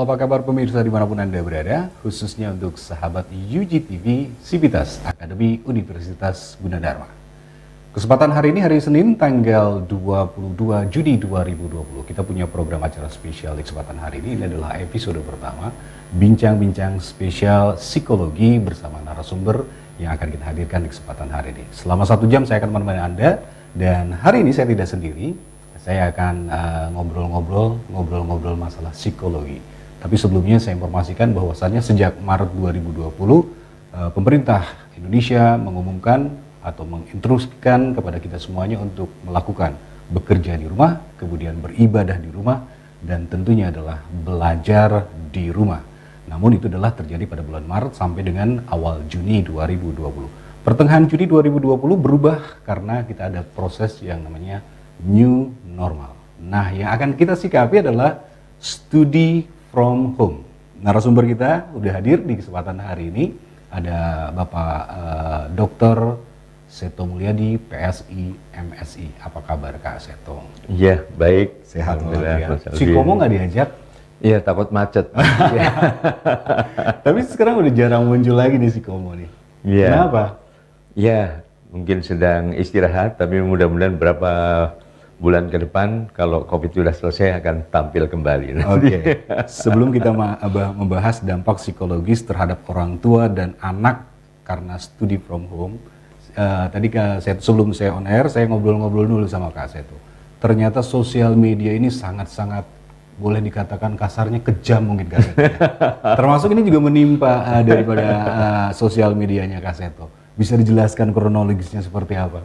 apa kabar pemirsa dimanapun Anda berada, khususnya untuk sahabat UGTV Sivitas Akademi Universitas Gunadarma. Kesempatan hari ini hari Senin tanggal 22 Juni 2020, kita punya program acara spesial di kesempatan hari ini. Ini adalah episode pertama, bincang-bincang spesial psikologi bersama narasumber yang akan kita hadirkan di kesempatan hari ini. Selama 1 jam saya akan menemani Anda, dan hari ini saya tidak sendiri. Saya akan ngobrol-ngobrol masalah psikologi. Tapi sebelumnya saya informasikan bahwasannya sejak Maret 2020, pemerintah Indonesia mengumumkan atau menginstruksikan kepada kita semuanya untuk melakukan bekerja di rumah, kemudian beribadah di rumah, dan tentunya adalah belajar di rumah. Namun itu adalah terjadi pada bulan Maret sampai dengan awal Juni 2020. Pertengahan Juni 2020 berubah karena kita ada proses yang namanya new normal. Nah, yang akan kita sikapi adalah study from home. Narasumber kita udah hadir di kesempatan hari ini. Ada Bapak Dr. Seto Mulyadi, PSI, MSI. Apa kabar Kak Seto? Iya, baik. Sehat walafiat. Si Komo nggak diajak? Iya, takut macet. Tapi sekarang udah jarang muncul lagi nih si Komo nih. Iya. Kenapa? Iya, mungkin sedang istirahat, tapi mudah-mudahan berapa bulan ke depan kalau COVID sudah selesai akan tampil kembali. Oke. Sebelum kita membahas dampak psikologis terhadap orang tua dan anak karena study from home, tadi sebelum saya on air, saya ngobrol-ngobrol dulu sama Kak Seto. Ternyata sosial media ini sangat-sangat, boleh dikatakan kasarnya, kejam mungkin Kak Seto. Termasuk ini juga menimpa daripada sosial medianya Kak Seto. Bisa dijelaskan kronologisnya seperti apa?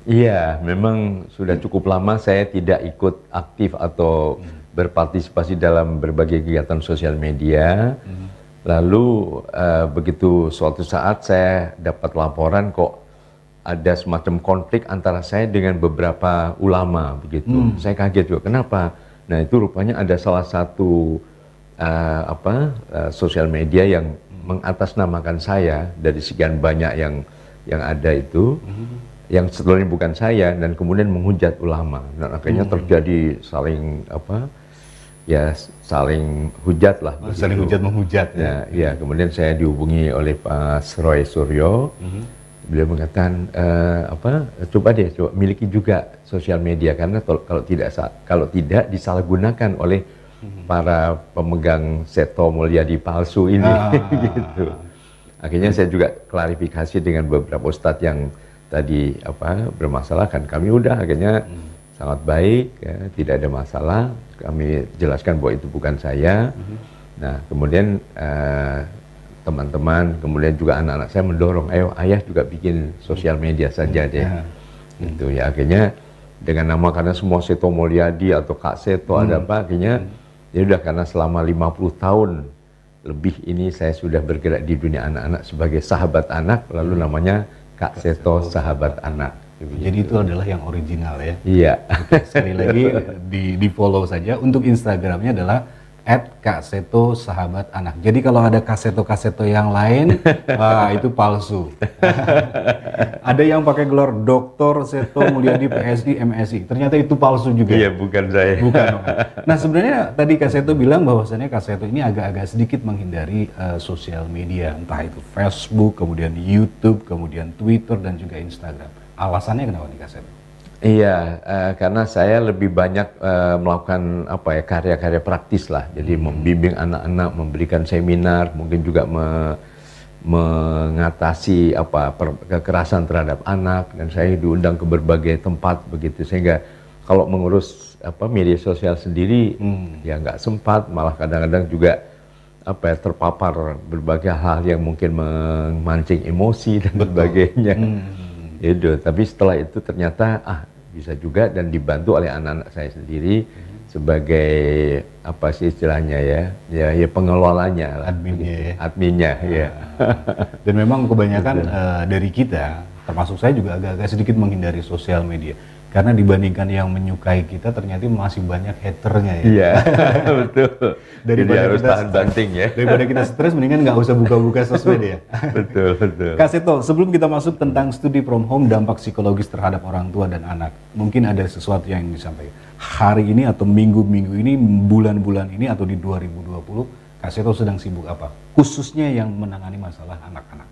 Iya, memang sudah cukup lama saya tidak ikut aktif atau berpartisipasi dalam berbagai kegiatan sosial media. Lalu begitu suatu saat saya dapat laporan kok ada semacam konflik antara saya dengan beberapa ulama begitu. Saya kaget juga, kenapa? Nah, itu rupanya ada salah satu sosial media yang mengatasnamakan saya dari sekian banyak yang ada itu. Yang sebetulnya bukan saya, dan kemudian menghujat ulama, dan akhirnya terjadi saling hujat lah. Saling hujat menghujat ya. Ya, kemudian saya dihubungi oleh Pak Roy Suryo. Beliau mengatakan coba miliki juga sosial media, karena kalau tidak disalahgunakan oleh para pemegang Seto Mulyadi palsu ini. Gitu. Akhirnya saya juga klarifikasi dengan beberapa ustadz yang tadi bermasalah, kan kami udah akhirnya sangat baik ya, tidak ada masalah, kami jelaskan bahwa itu bukan saya. Nah, kemudian teman-teman, kemudian juga anak-anak saya mendorong, ayo ayah juga bikin sosial media saja deh. Itu ya, akhirnya dengan nama, karena semua Seto Mulyadi atau Kak Seto ada apa, akhirnya ya udah, karena selama 50 tahun lebih ini saya sudah bergerak di dunia anak-anak sebagai sahabat anak, lalu namanya Kak Seto Sahabat Anak. Jadi itu adalah yang original ya? Iya. Oke, sekali lagi di follow saja. Untuk Instagramnya adalah @KakSeto Sahabat Anak. Jadi kalau ada Kak Seto yang lain, wah itu palsu. Ada yang pakai gelar Dr. Seto Mulyadi PSI MSI. Ternyata itu palsu juga. Iya, bukan saya. Bukan. Nah, sebenarnya tadi Kak Seto bilang bahwasannya Kak Seto ini agak-agak sedikit menghindari sosial media, entah itu Facebook, kemudian YouTube, kemudian Twitter, dan juga Instagram. Alasannya kenapa nih Kak Seto? Iya, karena saya lebih banyak melakukan karya-karya praktis lah. Jadi membimbing anak-anak, memberikan seminar, mungkin juga mengatasi kekerasan terhadap anak, dan saya diundang ke berbagai tempat begitu, sehingga kalau mengurus media sosial sendiri ya nggak sempat, malah kadang-kadang juga terpapar berbagai hal yang mungkin memancing emosi dan sebagainya. Itu, tapi setelah itu ternyata bisa juga, dan dibantu oleh anak-anak saya sendiri sebagai apa sih istilahnya ya pengelolanya, adminnya ya. Dan memang kebanyakan dari kita, termasuk saya juga agak-agak sedikit menghindari sosial media. Karena dibandingkan yang menyukai kita, ternyata masih banyak haternya ya. Iya, betul. Jadi Daripada harus kita tahan banting ya. Daripada kita stres, mendingan nggak usah buka-buka sosmed ya. Betul, betul. Kak Seto, sebelum kita masuk tentang studi from home, dampak psikologis terhadap orang tua dan anak, mungkin ada sesuatu yang disampaikan. Hari ini atau minggu-minggu ini, bulan-bulan ini atau di 2020, Kak Seto sedang sibuk apa? Khususnya yang menangani masalah anak-anak.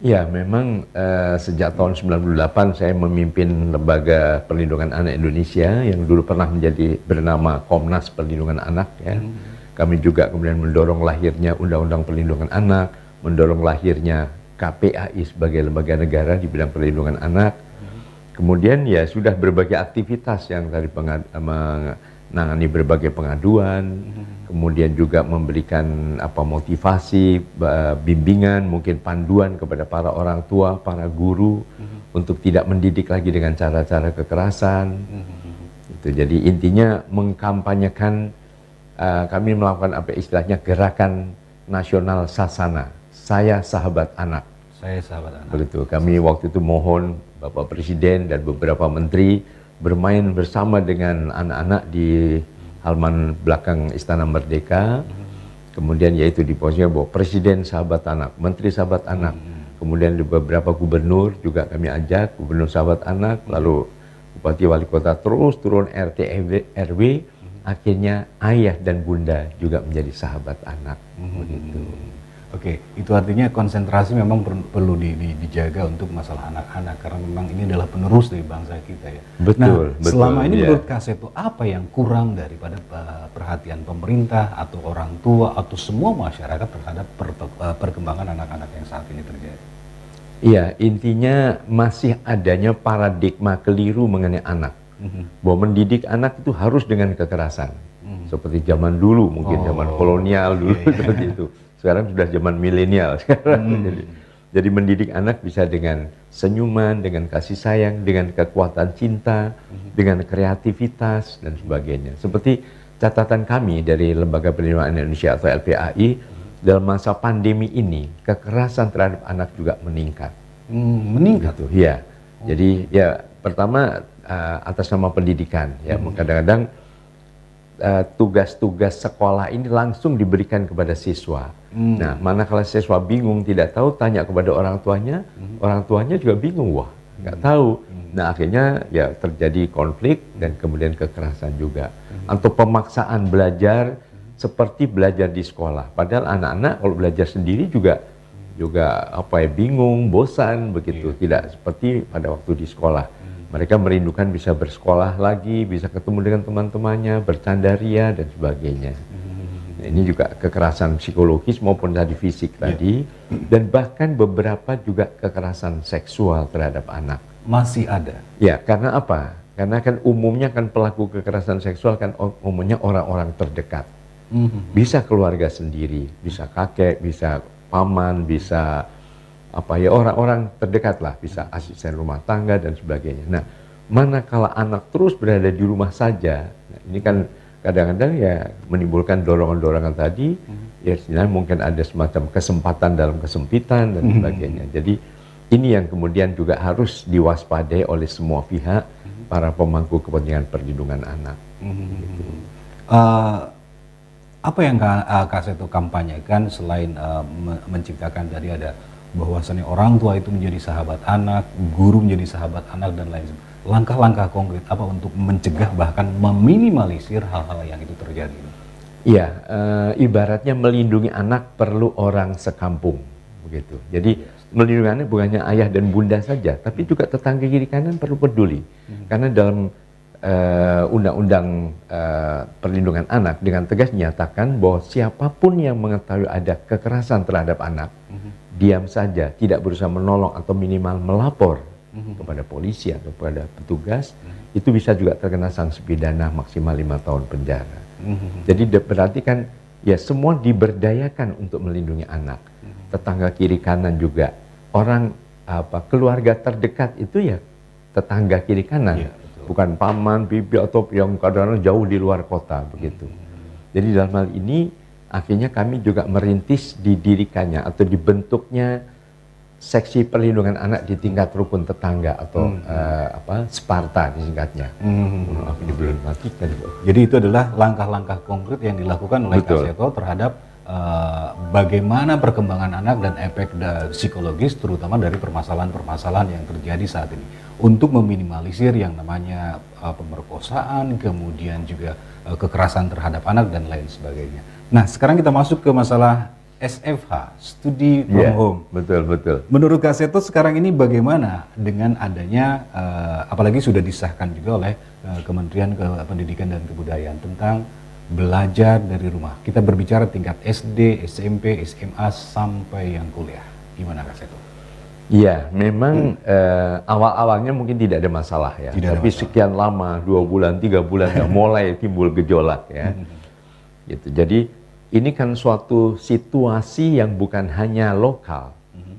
Ya, memang sejak tahun 98 saya memimpin Lembaga Perlindungan Anak Indonesia yang dulu pernah bernama Komnas Perlindungan Anak ya. Kami juga kemudian mendorong lahirnya Undang-Undang Perlindungan Anak, mendorong lahirnya KPAI sebagai lembaga negara di bidang perlindungan anak. Kemudian ya sudah berbagai aktivitas yang tadi menangani berbagai pengaduan, kemudian juga memberikan motivasi, bimbingan, mungkin panduan kepada para orang tua, para guru untuk tidak mendidik lagi dengan cara-cara kekerasan. Itu jadi intinya mengkampanyekan, kami melakukan istilahnya gerakan nasional Sasana, saya sahabat anak. Saya sahabat anak. Begitu. Kami waktu itu mohon Bapak Presiden dan beberapa menteri bermain bersama dengan anak-anak di halaman belakang Istana Merdeka. Kemudian yaitu di posisinya bahwa Presiden sahabat anak, Menteri sahabat anak. Kemudian di beberapa gubernur juga kami ajak, gubernur sahabat anak, lalu Bupati Wali Kota terus turun RT RW, akhirnya ayah dan bunda juga menjadi sahabat anak. Begitu. Oke, itu artinya konsentrasi memang perlu dijaga untuk masalah anak-anak karena memang ini adalah penerus dari bangsa kita ya. Betul, nah, selama ini iya. menurut Kak Seto apa yang kurang daripada perhatian pemerintah atau orang tua atau semua masyarakat terhadap perkembangan anak-anak yang saat ini terjadi? Iya, intinya masih adanya paradigma keliru mengenai anak. Bahwa mendidik anak itu harus dengan kekerasan. Seperti zaman dulu, mungkin zaman kolonial dulu seperti itu. Sekarang sudah zaman milenial sekarang. Jadi mendidik anak bisa dengan senyuman, dengan kasih sayang, dengan kekuatan cinta, dengan kreativitas dan sebagainya. Seperti catatan kami dari Lembaga Perlindungan Indonesia atau LPAI, dalam masa pandemi ini kekerasan terhadap anak juga meningkat. Meningkat tuh, ya. Jadi ya pertama atas nama pendidikan, ya kadang-kadang tugas-tugas sekolah ini langsung diberikan kepada siswa. Nah, manakala siswa bingung, tidak tahu, tanya kepada orang tuanya juga bingung, wah, nggak tahu. Nah, akhirnya ya terjadi konflik dan kemudian kekerasan juga. Atau pemaksaan belajar seperti belajar di sekolah. Padahal anak-anak kalau belajar sendiri juga bingung, bosan begitu. Tidak seperti pada waktu di sekolah. Mereka merindukan bisa bersekolah lagi, bisa ketemu dengan teman-temannya, bercandaria dan sebagainya. Nah, ini juga kekerasan psikologis maupun tadi fisik tadi, dan bahkan beberapa juga kekerasan seksual terhadap anak. Masih ada? Ya, karena apa? Karena kan umumnya kan pelaku kekerasan seksual kan umumnya orang-orang terdekat. Bisa keluarga sendiri, bisa kakek, bisa paman, bisa orang-orang terdekat lah, bisa asisten rumah tangga dan sebagainya. Nah, manakala anak terus berada di rumah saja, nah ini kan kadang-kadang ya menimbulkan dorongan-dorongan tadi, ya sebenarnya mungkin ada semacam kesempatan dalam kesempitan dan sebagainya. Jadi ini yang kemudian juga harus diwaspadai oleh semua pihak, para pemangku kepentingan perlindungan anak. Gitu. Apa yang Kak Seto kampanyekan selain menciptakan tadi ada bahwasannya orang tua itu menjadi sahabat anak, guru menjadi sahabat anak dan lain sebagainya. Langkah-langkah konkret apa untuk mencegah bahkan meminimalisir hal-hal yang itu terjadi? Iya, ibaratnya melindungi anak perlu orang sekampung, begitu. Jadi melindungi anak bukannya ayah dan bunda saja, tapi juga tetangga kiri kanan perlu peduli. Karena dalam Undang-Undang Perlindungan Anak dengan tegas menyatakan bahwa siapapun yang mengetahui ada kekerasan terhadap anak, diam saja, tidak berusaha menolong atau minimal melapor kepada polisi atau kepada petugas, itu bisa juga terkena sanksi pidana maksimal 5 tahun penjara. Jadi berarti kan ya semua diberdayakan untuk melindungi anak. Tetangga kiri kanan juga, orang keluarga terdekat itu ya tetangga kiri kanan, bukan paman, bibi atau yang kadang-kadang jauh di luar kota begitu. Jadi dalam hal ini akhirnya kami juga merintis didirikannya atau dibentuknya seksi perlindungan anak di tingkat rukun tetangga atau Sparta disingkatnya. Aku diproblematikan. Jadi itu adalah langkah-langkah konkret yang dilakukan oleh Kak Seto terhadap bagaimana perkembangan anak dan efek psikologis terutama dari permasalahan-permasalahan yang terjadi saat ini untuk meminimalisir yang namanya pemerkosaan, kemudian juga kekerasan terhadap anak dan lain sebagainya. Nah, sekarang kita masuk ke masalah SFH, Study from Home. Betul. Menurut Kak Seto sekarang ini bagaimana dengan adanya, apalagi sudah disahkan juga oleh Kementerian Pendidikan dan Kebudayaan tentang belajar dari rumah. Kita berbicara tingkat SD, SMP, SMA sampai yang kuliah. Gimana Kak Seto? Iya, memang awal-awalnya mungkin tidak ada masalah ya. Tapi sekian lama, 2 bulan, 3 bulan, mulai timbul gejolak ya. Gitu. Jadi ini kan suatu situasi yang bukan hanya lokal,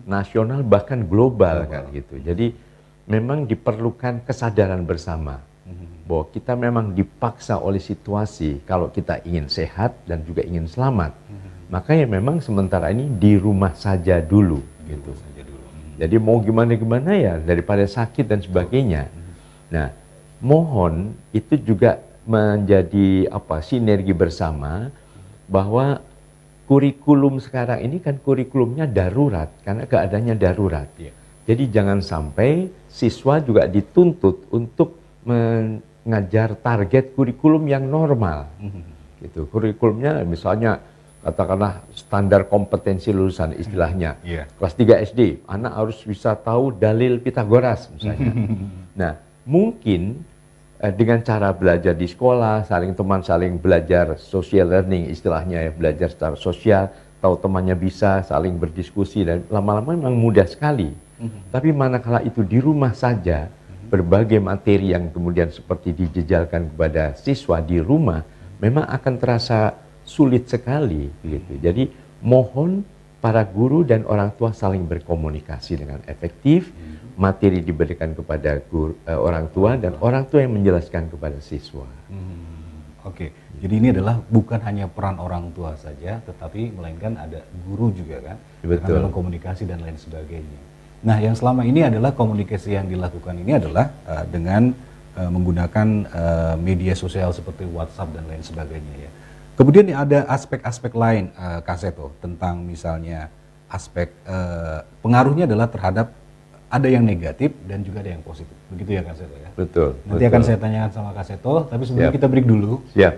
nasional bahkan global kan gitu. Jadi memang diperlukan kesadaran bersama bahwa kita memang dipaksa oleh situasi kalau kita ingin sehat dan juga ingin selamat. Maka ya memang sementara ini di rumah saja dulu gitu. Jadi mau gimana-gimana ya daripada sakit dan sebagainya. Nah, mohon itu juga menjadi sinergi bersama bahwa kurikulum sekarang ini kan kurikulumnya darurat karena keadaannya darurat. Jadi jangan sampai siswa juga dituntut untuk mengajar target kurikulum yang normal. Gitu. Kurikulumnya misalnya katakanlah standar kompetensi lulusan istilahnya. Kelas 3 SD, anak harus bisa tahu dalil Pitagoras misalnya. Nah, mungkin dengan cara belajar di sekolah, saling belajar social learning istilahnya ya, belajar secara sosial, tahu temannya bisa, saling berdiskusi dan lama-lama memang mudah sekali. Tapi manakala itu di rumah saja, berbagai materi yang kemudian seperti dijejalkan kepada siswa di rumah, memang akan terasa sulit sekali gitu. Jadi mohon para guru dan orang tua saling berkomunikasi dengan efektif, materi diberikan kepada orang tua dan orang tua yang menjelaskan kepada siswa. Oke. Jadi ini adalah bukan hanya peran orang tua saja, tetapi melainkan ada guru juga kan, dalam komunikasi dan lain sebagainya. Nah, yang selama ini adalah komunikasi yang dilakukan ini adalah dengan menggunakan media sosial seperti WhatsApp dan lain sebagainya ya. Kemudian ada aspek-aspek lain, Kak Seto, tentang misalnya aspek pengaruhnya adalah terhadap ada yang negatif dan juga ada yang positif. Begitu ya Kak Seto ya? Betul. Nanti akan saya tanyakan sama Kak Seto, tapi sebelumnya kita break dulu. Iya.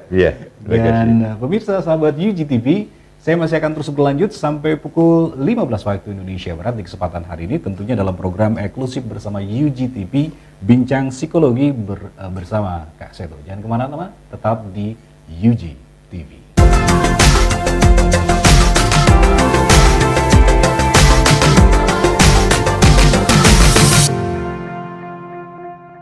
Dan pemirsa sahabat UG-TV, saya masih akan terus berlanjut sampai pukul 15 waktu Indonesia Barat di kesempatan hari ini, tentunya dalam program eksklusif bersama UG-TV, Bincang Psikologi bersama Kak Seto. Jangan kemana-mana, tetap di UG-TV.